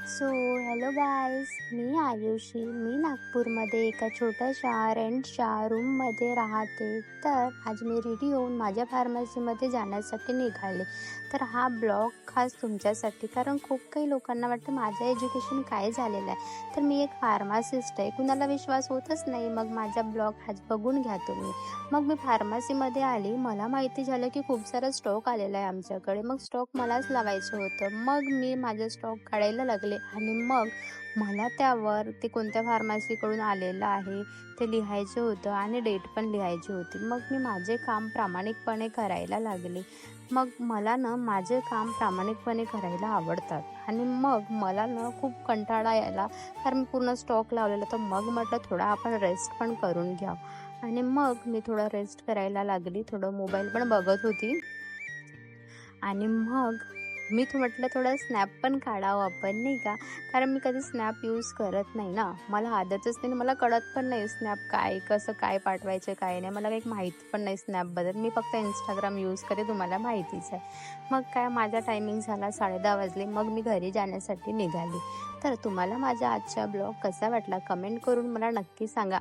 So hello guys, मी आयुषी. मी नागपूरमध्ये एका छोट्याशा रेंटच्या रूममध्ये राहते. तर आज मी रेडी होऊन माझ्या फार्मसीमध्ये जाण्यासाठी निघाले. तर हा ब्लॉग खास तुमच्यासाठी, कारण खूप काही लोकांना वाटतं माझं एज्युकेशन काय झालेलं आहे. तर मी एक फार्मासिस्ट आहे, कुणाला विश्वास होतच नाही. मग माझा ब्लॉग आज बघून घ्या तुम्ही. मग मी फार्मसीमध्ये आली. मला माहिती झालं की खूप सारा स्टॉक आलेला आहे आमच्याकडे. मग स्टॉक मलाच लावायचं होतं. मग मी माझं स्टॉक काढायला लागले आणि मग मला त्यावर ते कोणत्या फार्मसीकडून आलेलं आहे ते लिहायचं होतं आणि डेट पण लिहायची होती. मग मी माझे काम प्रामाणिकपणे करायला लागले. मग मला माझे काम प्रामाणिकपणे करायला आवडतात आणि मग मला खूप कंटाळा यायला, कारण मी पूर्ण स्टॉक लावलेला. तर मग म्हटलं थोडा आपण रेस्ट पण करून घ्यावं आणि मग मी थोडं रेस्ट करायला लागली. थोडं मोबाईल पण बघत होती आणि मग मी म्हटलं थोडं स्नॅप पण काढावं आपण, नाही का. कारण मी कधी स्नॅप यूज करत नाही ना, मला आदतच नाही. मला कळत पण नाही स्नॅप काय, कसं काय पाठवायचं, काय नाही. मला काही माहिती पण नाही स्नॅपबद्दल. मी फक्त इंस्टाग्राम यूज करते, तुम्हाला माहितीच आहे. मग काय, माझा टायमिंग झाला 10:30 वाजले. मग मी घरी जाण्यासाठी निघाली. तर तुम्हाला माझा आजचा ब्लॉग कसा वाटला कमेंट करून मला नक्की सांगा.